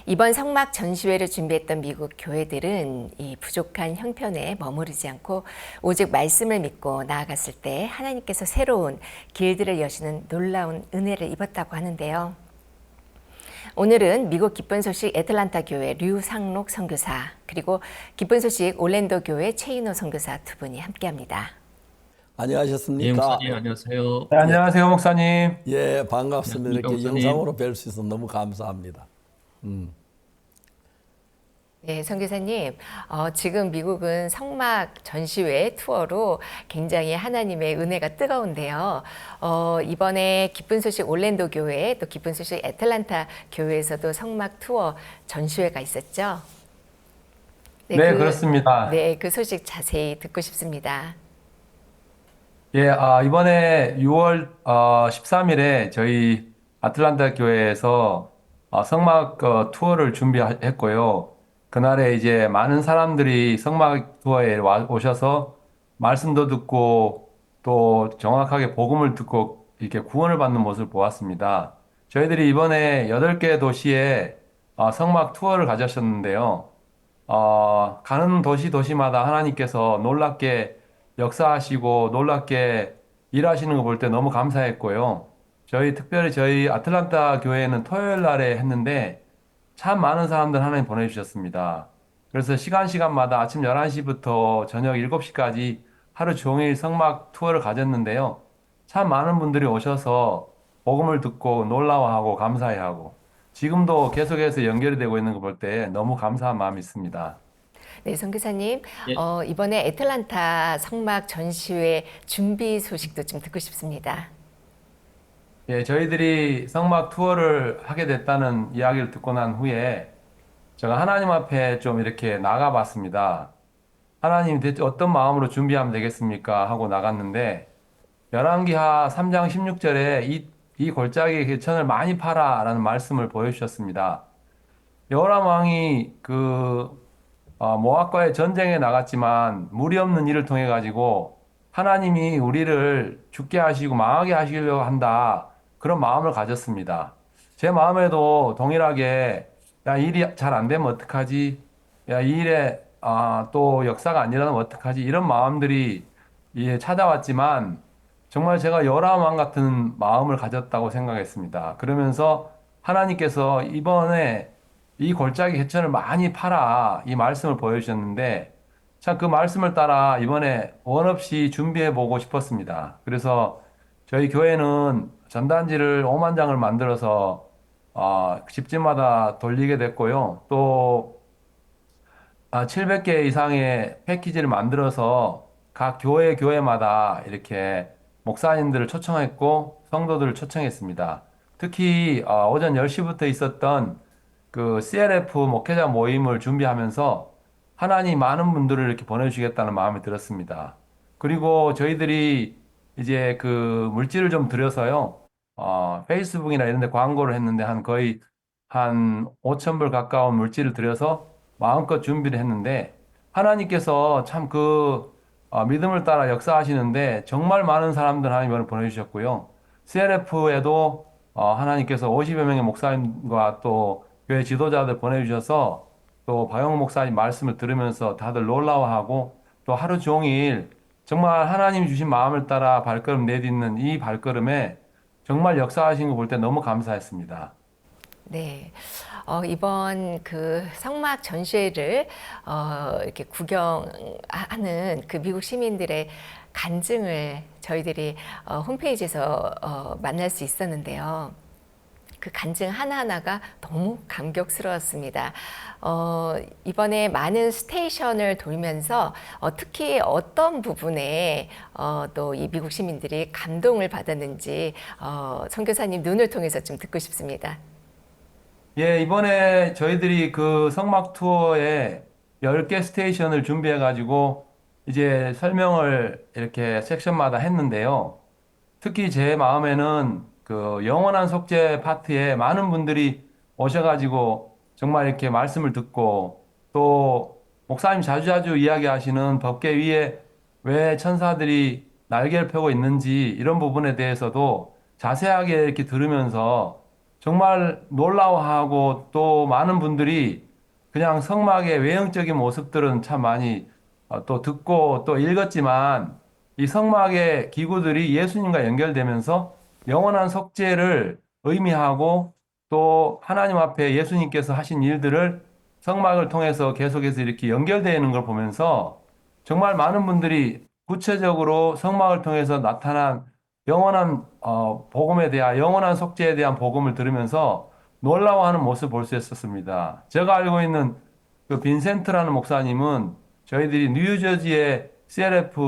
이번 성막 전시회를 준비했던 미국 교회들은 이 부족한 형편에 머무르지 않고 오직 말씀을 믿고 나아갔을 때 하나님께서 새로운 길들을 여시는 놀라운 은혜를 입었다고 하는데요. 오늘은 미국 기쁜 소식 애틀란타 교회 류상록 선교사 그리고 기쁜 소식 올랜도 교회 최인호 선교사 두 분이 함께합니다. 안녕하셨습니까? 예, 목사님 안녕하세요. 네, 안녕하세요, 목사님. 예, 반갑습니다. 안녕하십니까, 이렇게 목사님. 영상으로 뵐 수 있어서 너무 감사합니다. 네, 선교사님, 지금 미국은 성막 전시회 투어로 굉장히 하나님의 은혜가 뜨거운데요. 이번에 기쁜 소식 올랜도 교회 또 기쁜 소식 애틀란타 교회에서도 성막 투어 전시회가 있었죠? 네, 그렇습니다. 네, 그 소식 자세히 듣고 싶습니다. 예, 이번에 6월 13일에 저희 아틀란타 교회에서 성막 투어를 준비했고요. 그날에 이제 많은 사람들이 성막 투어에 오셔서 말씀도 듣고 또 정확하게 복음을 듣고 이렇게 구원을 받는 모습을 보았습니다. 저희들이 이번에 8개 도시에 성막 투어를 가졌었는데요. 가는 도시마다 하나님께서 놀랍게 역사하시고 놀랍게 일하시는 거 볼 때 너무 감사했고요. 특별히 저희 아틀란타 교회는 토요일 날에 했는데 참 많은 사람들 하나님 보내주셨습니다. 그래서 시간마다 아침 11시부터 저녁 7시까지 하루 종일 성막 투어를 가졌는데요. 참 많은 분들이 오셔서 복음을 듣고 놀라워하고 감사해하고 지금도 계속해서 연결이 되고 있는 거 볼 때 너무 감사한 마음이 있습니다. 네, 선교사님, 예. 이번에 애틀란타 성막 전시회 준비 소식도 좀 듣고 싶습니다. 예, 저희들이 성막 투어를 하게 됐다는 이야기를 듣고 난 후에 제가 하나님 앞에 좀 이렇게 나가봤습니다. 하나님 대체 어떤 마음으로 준비하면 되겠습니까? 하고 나갔는데 열왕기하 3장 16절에 이 골짜기 개천을 많이 파라 라는 말씀을 보여주셨습니다. 여호람 왕이 모압과의 전쟁에 나갔지만 물이 없는 일을 통해 가지고 하나님이 우리를 죽게 하시고 망하게 하시려고 한다. 그런 마음을 가졌습니다. 제 마음에도 동일하게 야, 일이 잘 안 되면 어떡하지? 야, 이 일에 또 역사가 안 일어나면 어떡하지? 이런 마음들이 찾아왔지만 정말 제가 요람 왕 같은 마음을 가졌다고 생각했습니다. 그러면서 하나님께서 이번에 이 골짜기 개천을 많이 파라 이 말씀을 보여주셨는데 참 그 말씀을 따라 이번에 원 없이 준비해 보고 싶었습니다. 그래서 저희 교회는 전단지를 5만 장을 만들어서 집집마다 돌리게 됐고요. 또 700개 이상의 패키지를 만들어서 각 교회마다 이렇게 목사님들을 초청했고 성도들을 초청했습니다. 특히 오전 10시부터 있었던 그 CLF 목회자 모임을 준비하면서 하나님 많은 분들을 이렇게 보내주시겠다는 마음이 들었습니다. 그리고 저희들이 이제 그 물질을 좀 들여서요, 페이스북이나 이런 데 광고를 했는데 거의 한 5,000불 가까운 물질을 들여서 마음껏 준비를 했는데 하나님께서 참 믿음을 따라 역사하시는데 정말 많은 사람들 하나님을 보내주셨고요. CLF에도 하나님께서 50여 명의 목사님과 또 교회 지도자들 보내주셔서 또 박영 목사님 말씀을 들으면서 다들 놀라워하고 또 하루 종일 정말 하나님 주신 마음을 따라 발걸음 내딛는 이 발걸음에 정말 역사하신 거 볼 때 너무 감사했습니다. 네, 이번 그 성막 전시회를 이렇게 구경하는 그 미국 시민들의 간증을 저희들이 홈페이지에서 만날 수 있었는데요. 그 간증 하나하나가 너무 감격스러웠습니다. 이번에 많은 스테이션을 돌면서 특히 어떤 부분에 또 이 미국 시민들이 감동을 받았는지 선교사님 눈을 통해서 좀 듣고 싶습니다. 예, 이번에 저희들이 그 성막 투어에 10개 스테이션을 준비해 가지고 이제 설명을 이렇게 섹션마다 했는데요. 특히 제 마음에는 그 영원한 속죄 파트에 많은 분들이 오셔가지고 정말 이렇게 말씀을 듣고 또 목사님 자주자주 이야기하시는 법궤 위에 왜 천사들이 날개를 펴고 있는지 이런 부분에 대해서도 자세하게 이렇게 들으면서 정말 놀라워하고 또 많은 분들이 그냥 성막의 외형적인 모습들은 참 많이 또 듣고 또 읽었지만 이 성막의 기구들이 예수님과 연결되면서 영원한 속죄를 의미하고 또 하나님 앞에 예수님께서 하신 일들을 성막을 통해서 계속해서 이렇게 연결되는 걸 보면서 정말 많은 분들이 구체적으로 성막을 통해서 나타난 영원한 복음에 대한 영원한 속죄에 대한 복음을 들으면서 놀라워하는 모습을 볼 수 있었습니다. 제가 알고 있는 그 빈센트라는 목사님은 저희들이 뉴저지의 CLF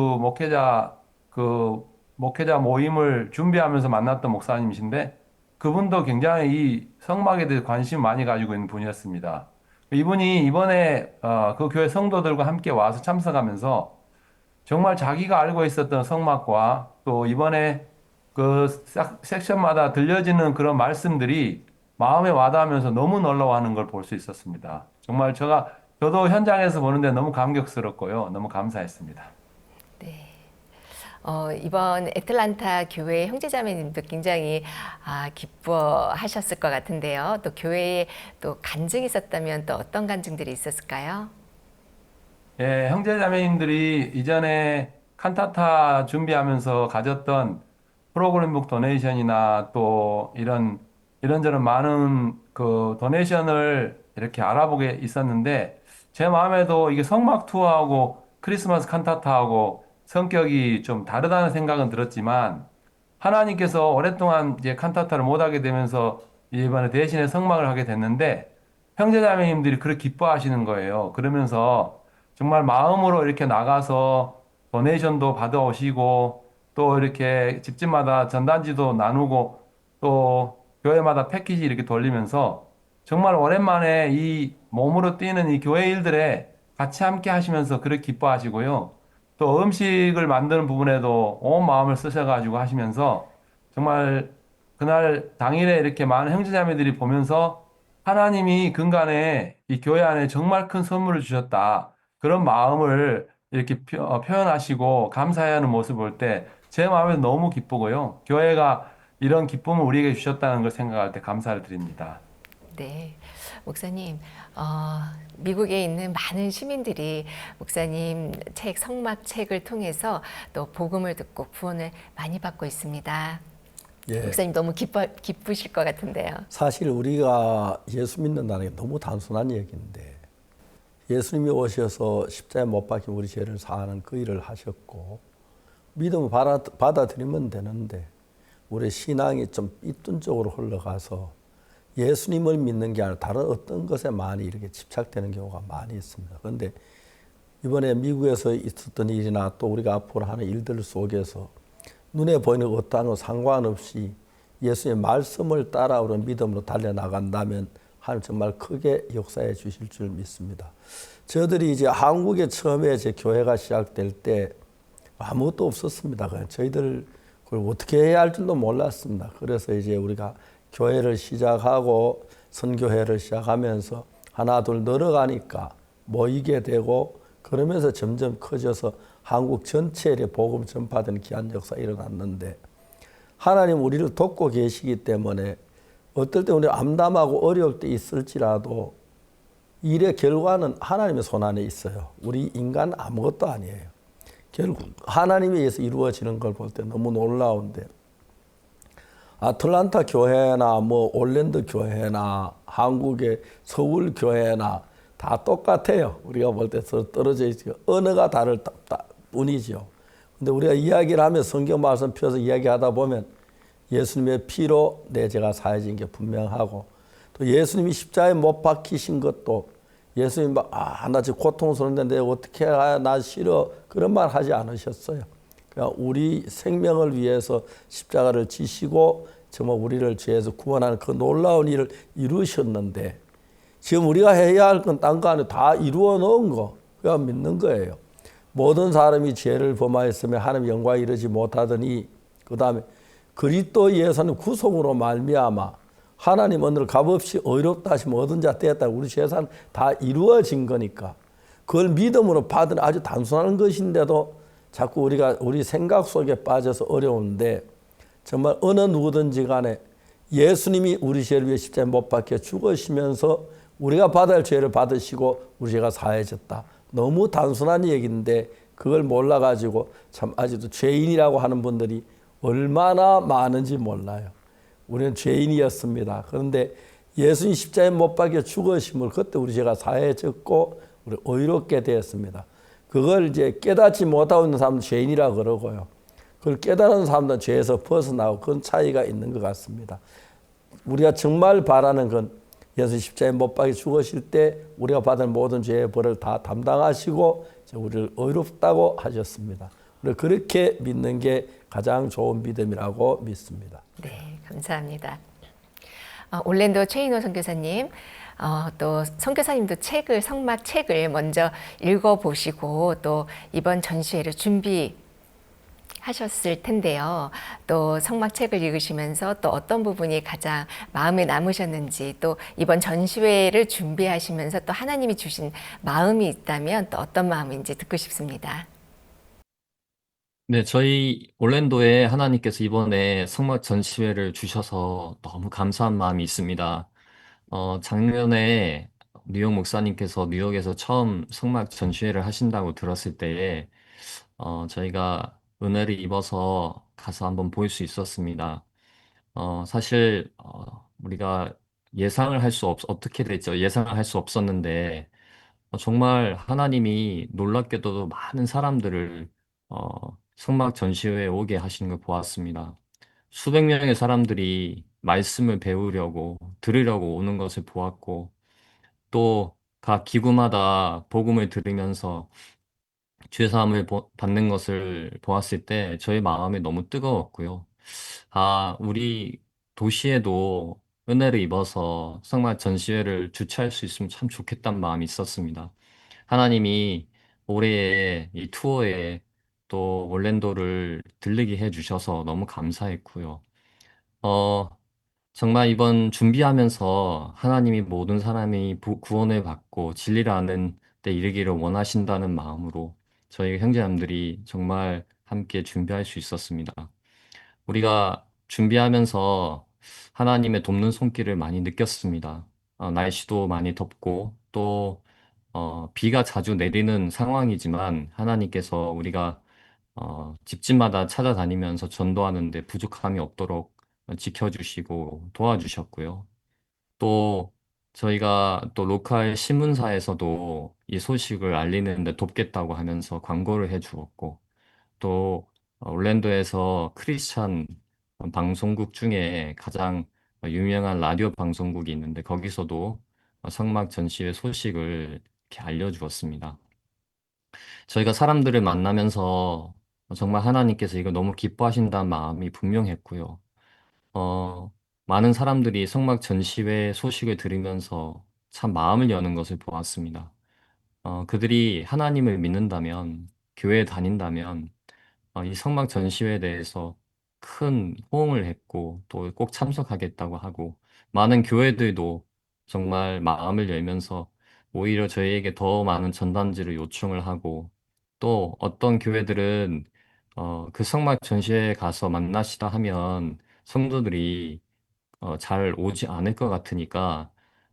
목회자 모임을 준비하면서 만났던 목사님이신데 그분도 굉장히 이 성막에 대해 관심 많이 가지고 있는 분이었습니다. 이분이 이번에 그 교회 성도들과 함께 와서 참석하면서 정말 자기가 알고 있었던 성막과 또 이번에 그 섹션마다 들려지는 그런 말씀들이 마음에 와닿으면서 너무 놀라워하는 걸 볼 수 있었습니다. 정말 저도 현장에서 보는데 너무 감격스럽고요. 너무 감사했습니다. 네. 이번 애틀란타 교회 형제자매님도 굉장히 기뻐하셨을 것 같은데요. 또 교회에 또 간증이 있었다면 또 어떤 간증들이 있었을까요? 예, 형제자매님들이 이전에 칸타타 준비하면서 가졌던 프로그램북 도네이션이나 또 이런저런 많은 그 도네이션을 이렇게 알아보게 있었는데 제 마음에도 이게 성막 투어하고 크리스마스 칸타타하고 성격이 좀 다르다는 생각은 들었지만 하나님께서 오랫동안 이제 칸타타를 못하게 되면서 이번에 대신에 성막을 하게 됐는데 형제자매님들이 그렇게 기뻐하시는 거예요. 그러면서 정말 마음으로 이렇게 나가서 도네이션도 받아오시고 또 이렇게 집집마다 전단지도 나누고 또 교회마다 패키지 이렇게 돌리면서 정말 오랜만에 이 몸으로 뛰는 이 교회 일들에 같이 함께 하시면서 그렇게 기뻐하시고요. 또 음식을 만드는 부분에도 온 마음을 쓰셔가지고 하시면서 정말 그날 당일에 이렇게 많은 형제자매들이 보면서 하나님이 근간에 이 교회 안에 정말 큰 선물을 주셨다. 그런 마음을 이렇게 표현하시고 감사해야 하는 모습을 볼 때 제 마음에 너무 기쁘고요. 교회가 이런 기쁨을 우리에게 주셨다는 걸 생각할 때 감사를 드립니다. 네, 목사님, 미국에 있는 많은 시민들이 목사님 책, 성막 책을 통해서 또 복음을 듣고 구원을 많이 받고 있습니다. 예. 목사님 너무 기쁘실 것 같은데요. 사실 우리가 예수 믿는다는 게 너무 단순한 얘기인데 예수님이 오셔서 십자가에 못 박힌 우리 죄를 사하는 그 일을 하셨고 믿음을 받아들이면 되는데 우리 신앙이 좀 삐뚤 쪽으로 흘러가서 예수님을 믿는 게 아니라 다른 어떤 것에 많이 이렇게 집착되는 경우가 많이 있습니다. 그런데 이번에 미국에서 있었던 일이나 또 우리가 앞으로 하는 일들 속에서 눈에 보이는 어떠한 것 상관없이 예수의 말씀을 따라 우리 믿음으로 달려나간다면 하나님 정말 크게 역사해 주실 줄 믿습니다. 저들이 이제 한국에 처음에 제 교회가 시작될 때 아무것도 없었습니다. 저희들 그걸 어떻게 해야 할 줄도 몰랐습니다. 그래서 이제 우리가 교회를 시작하고 선교회를 시작하면서 하나 둘 늘어가니까 모이게 되고 그러면서 점점 커져서 한국 전체에 복음 전파되는 귀한 역사가 일어났는데 하나님 우리를 돕고 계시기 때문에 어떨 때 우리 암담하고 어려울 때 있을지라도 일의 결과는 하나님의 손 안에 있어요. 우리 인간 아무것도 아니에요. 결국 하나님에 의해서 이루어지는 걸 볼 때 너무 놀라운데 아틀란타 교회나 올랜드 교회나 한국의 서울 교회나 다 똑같아요. 우리가 볼 때 떨어져 있어요. 언어가 다를 뿐이죠. 근데 우리가 이야기를 하면 성경 말씀 펴서 이야기하다 보면 예수님의 피로 내 죄가 사해진 게 분명하고 또 예수님이 십자가에 못 박히신 것도 예수님 나 지금 고통스러운데 내가 어떻게 해야 나 싫어 그런 말 하지 않으셨어요. 그냥 우리 생명을 위해서 십자가를 지시고 정말 우리를 죄에서 구원하는 그 놀라운 일을 이루셨는데 지금 우리가 해야 할 건 딴 거 아니에요. 다 이루어 놓은 거 그냥 믿는 거예요. 모든 사람이 죄를 범하였으면 하나님 영광에 이르지 못하더니 그 다음에 그리스도 예수는 구속으로 말미암아 하나님 오늘 값없이 의롭다 하시면 얻은 자 되었다. 우리 죄산 다 이루어진 거니까 그걸 믿음으로 받은 아주 단순한 것인데도 자꾸 우리 생각 속에 빠져서 어려운데, 정말 어느 누구든지 간에 예수님이 우리 죄를 위해 십자가에 못 박혀 죽으시면서 우리가 받아야 할 죄를 받으시고 우리 죄가 사해졌다. 너무 단순한 얘기인데 그걸 몰라가지고 참 아직도 죄인이라고 하는 분들이 얼마나 많은지 몰라요. 우리는 죄인이었습니다. 그런데 예수님 십자가에 못 박혀 죽으심을 그때 우리 죄가 사해졌고 우리 의롭게 되었습니다. 그걸 이제 깨닫지 못하고 있는 사람은 죄인이라고 그러고요. 그걸 깨달은 사람들은 죄에서 벗어나고 그런 차이가 있는 것 같습니다. 우리가 정말 바라는 건 예수 십자가에 못 박혀 죽으실 때 우리가 받은 모든 죄의 벌을 다 담당하시고 우리를 의롭다고 하셨습니다. 우리 그렇게 믿는 게 가장 좋은 믿음이라고 믿습니다. 네, 감사합니다. 올랜도 최인호 선교사님, 또 선교사님도 성막 책을 먼저 읽어보시고 또 이번 전시회를 준비하셨을 텐데요. 또 성막 책을 읽으시면서 또 어떤 부분이 가장 마음에 남으셨는지, 또 이번 전시회를 준비하시면서 또 하나님이 주신 마음이 있다면 또 어떤 마음인지 듣고 싶습니다. 네, 저희 올랜도에 하나님께서 이번에 성막 전시회를 주셔서 너무 감사한 마음이 있습니다. 작년에 뉴욕 목사님께서 뉴욕에서 처음 성막 전시회를 하신다고 들었을 때에 저희가 은혜를 입어서 가서 한번 볼 수 있었습니다. 사실 우리가 어떻게 됐죠? 예상을 할 수 없었는데 정말 하나님이 놀랍게도 많은 사람들을 성막 전시회에 오게 하시는 걸 보았습니다. 수백 명의 사람들이 말씀을 배우려고, 들으려고 오는 것을 보았고, 또 각 기구마다 복음을 들으면서 죄사함을 받는 것을 보았을 때 저희 마음이 너무 뜨거웠고요. 우리 도시에도 은혜를 입어서 성막 전시회를 주최할 수 있으면 참 좋겠다는 마음이 있었습니다. 하나님이 올해의 이 투어에 또 올랜도를 들리게 해주셔서 너무 감사했고요. 어, 정말 이번 준비하면서 하나님이 모든 사람이 구원을 받고 진리를 아는 데 이르기를 원하신다는 마음으로 저희 형제님들이 정말 함께 준비할 수 있었습니다. 우리가 준비하면서 하나님의 돕는 손길을 많이 느꼈습니다. 날씨도 많이 덥고 또 비가 자주 내리는 상황이지만 하나님께서 우리가 집집마다 찾아다니면서 전도하는데 부족함이 없도록 지켜주시고 도와주셨고요. 또 저희가 또 로컬 신문사에서도 이 소식을 알리는데 돕겠다고 하면서 광고를 해 주었고, 또 올랜도에서 크리스찬 방송국 중에 가장 유명한 라디오 방송국이 있는데 거기서도 성막 전시회 소식을 이렇게 알려주었습니다. 저희가 사람들을 만나면서 정말 하나님께서 이거 너무 기뻐하신다는 마음이 분명했고요. 어, 많은 사람들이 성막 전시회 소식을 들으면서 참 마음을 여는 것을 보았습니다. 그들이 하나님을 믿는다면, 교회에 다닌다면, 이 성막 전시회에 대해서 큰 호응을 했고, 또 꼭 참석하겠다고 하고, 많은 교회들도 정말 마음을 열면서 오히려 저희에게 더 많은 전단지를 요청을 하고, 또 어떤 교회들은 그 성막 전시회에 가서 만나시다 하면 성도들이 잘 오지 않을 것 같으니까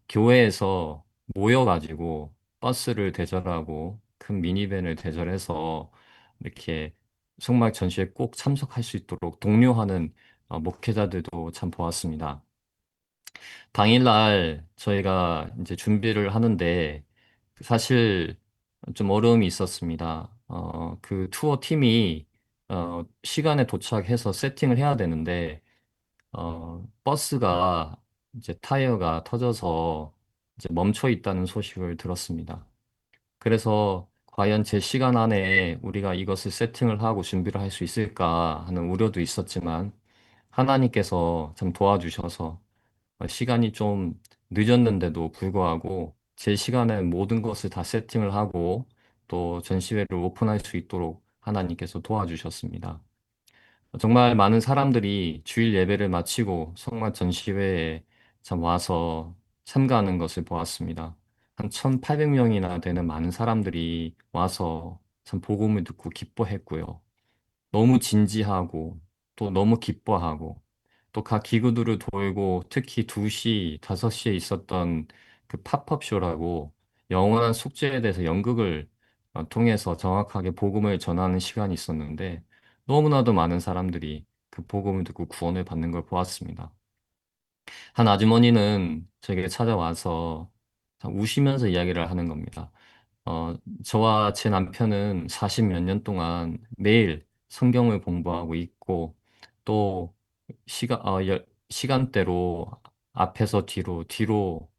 교회에서 모여가지고 버스를 대절하고 큰 미니밴을 대절해서 이렇게 성막 전시회 꼭 참석할 수 있도록 독려하는 목회자들도 참 보았습니다. 당일날 저희가 이제 준비를 하는데 사실 좀 어려움이 있었습니다. 그 투어 팀이 시간에 도착해서 세팅을 해야 되는데 버스가 이제 타이어가 터져서 이제 멈춰 있다는 소식을 들었습니다. 그래서 과연 제 시간 안에 우리가 이것을 세팅을 하고 준비를 할 수 있을까 하는 우려도 있었지만 하나님께서 참 도와주셔서 시간이 좀 늦었는데도 불구하고 제 시간에 모든 것을 다 세팅을 하고 또 전시회를 오픈할 수 있도록 하나님께서 도와주셨습니다. 정말 많은 사람들이 주일 예배를 마치고 성막 전시회에 참 와서 참가하는 것을 보았습니다. 한 1,800명이나 되는 많은 사람들이 와서 참 복음을 듣고 기뻐했고요. 너무 진지하고 또 너무 기뻐하고 또 각 기구들을 돌고 특히 2시, 5시에 있었던 그 팝업 쇼라고 영원한 숙제에 대해서 연극을 통해서 정확하게 복음을 전하는 시간이 있었는데 너무나도 많은 사람들이 그 복음을 듣고 구원을 받는 걸 보았습니다. 한 아주머니는 제게 찾아와서 참 우시면서 이야기를 하는 겁니다. 저와 제 남편은 40 몇 년 동안 매일 성경을 공부하고 있고 또 시간대로 앞에서 뒤로,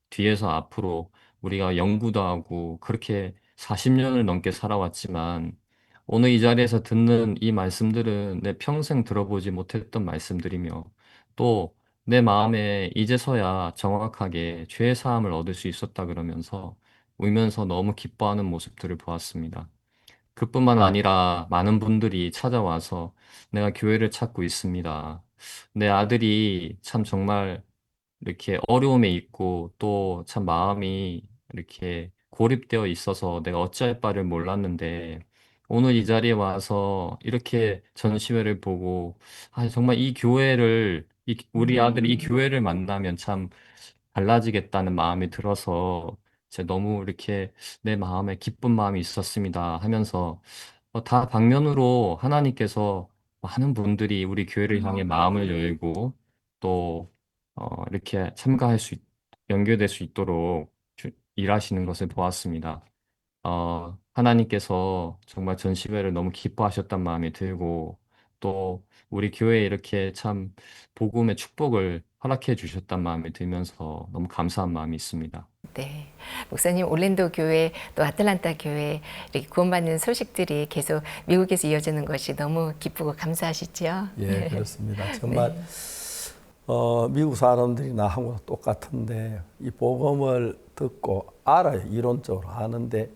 뒤에서 앞으로 우리가 연구도 하고 그렇게 40년을 넘게 살아왔지만 오늘 이 자리에서 듣는 이 말씀들은 내 평생 들어보지 못했던 말씀들이며 또 내 마음에 이제서야 정확하게 죄의 사함을 얻을 수 있었다 그러면서 울면서 너무 기뻐하는 모습들을 보았습니다. 그뿐만 아니라 많은 분들이 찾아와서 내가 교회를 찾고 있습니다. 내 아들이 참 정말 이렇게 어려움에 있고 또 참 마음이 이렇게 고립되어 있어서 내가 어찌할 바를 몰랐는데 오늘 이 자리에 와서 이렇게 전시회를 보고 정말 이 교회를 우리 아들이 이 교회를 만나면 참 달라지겠다는 마음이 들어서 제 너무 이렇게 내 마음에 기쁜 마음이 있었습니다 하면서 다 방면으로 하나님께서 많은 분들이 우리 교회를 향해 마음을 열고 또 이렇게 연결될 수 있도록 일하시는 것을 보았습니다. 하나님께서 정말 전시회를 너무 기뻐하셨단 마음이 들고 또 우리 교회에 이렇게 참 복음의 축복을 허락해 주셨단 마음이 들면서 너무 감사한 마음이 있습니다. 네, 목사님 올랜도 교회 또 아틀란타 교회 이렇게 구원받는 소식들이 계속 미국에서 이어지는 것이 너무 기쁘고 감사하시죠? 예, 네. 그렇습니다. 정말 미국 사람들이나 한국과 똑같은데 이 복음을 듣고 알아요. 이론적으로 아는데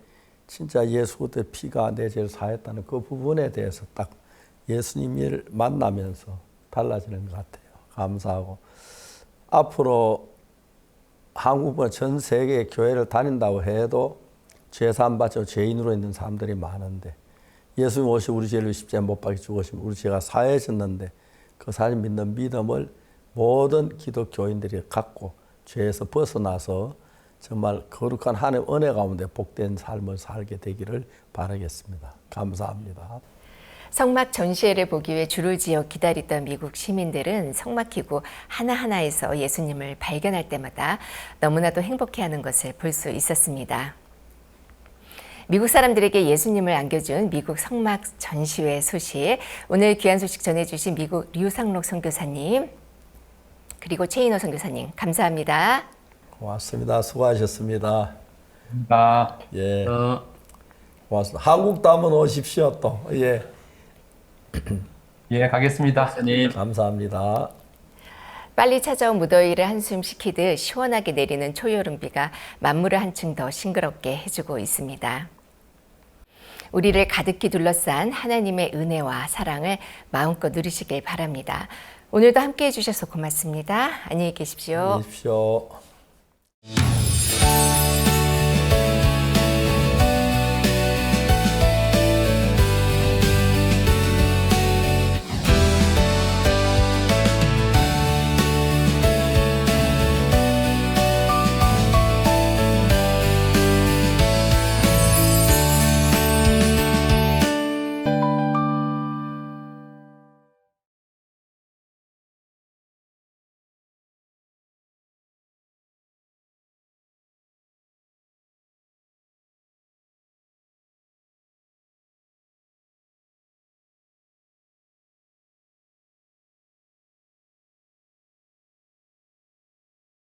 진짜 예수 그리스도의 피가 내 죄를 사했다는 그 부분에 대해서 딱 예수님을 만나면서 달라지는 것 같아요. 감사하고 앞으로 한국은 전 세계 교회를 다닌다고 해도 죄사함 받죠. 죄인으로 있는 사람들이 많은데 예수님 오시고 우리 죄를 십자가에 못 박혀 죽으시면 우리 죄가 사해졌는데 그 사실 믿는 믿음을 모든 기독교인들이 갖고 죄에서 벗어나서 정말 거룩한 하나님의 은혜 가운데 복된 삶을 살게 되기를 바라겠습니다. 감사합니다. 성막 전시회를 보기 위해 줄을 지어 기다리던 미국 시민들은 성막기구 하나하나에서 예수님을 발견할 때마다 너무나도 행복해하는 것을 볼 수 있었습니다. 미국 사람들에게 예수님을 안겨준 미국 성막 전시회 소식, 오늘 귀한 소식 전해주신 미국 류상록 선교사님 그리고 최인호 선교사님 감사합니다. 고맙습니다. 수고하셨습니다. 나 예. 고맙습니다. 한국도 한번 오십시오 또. 예. 예, 가겠습니다. 감사합니다. 빨리 찾아온 무더위를 한숨 식히듯 시원하게 내리는 초여름비가 만물을 한층 더 싱그럽게 해주고 있습니다. 우리를 가득히 둘러싼 하나님의 은혜와 사랑을 마음껏 누리시길 바랍니다. 오늘도 함께해 주셔서 고맙습니다. 안녕히 계십시오. 안녕히 계십시오.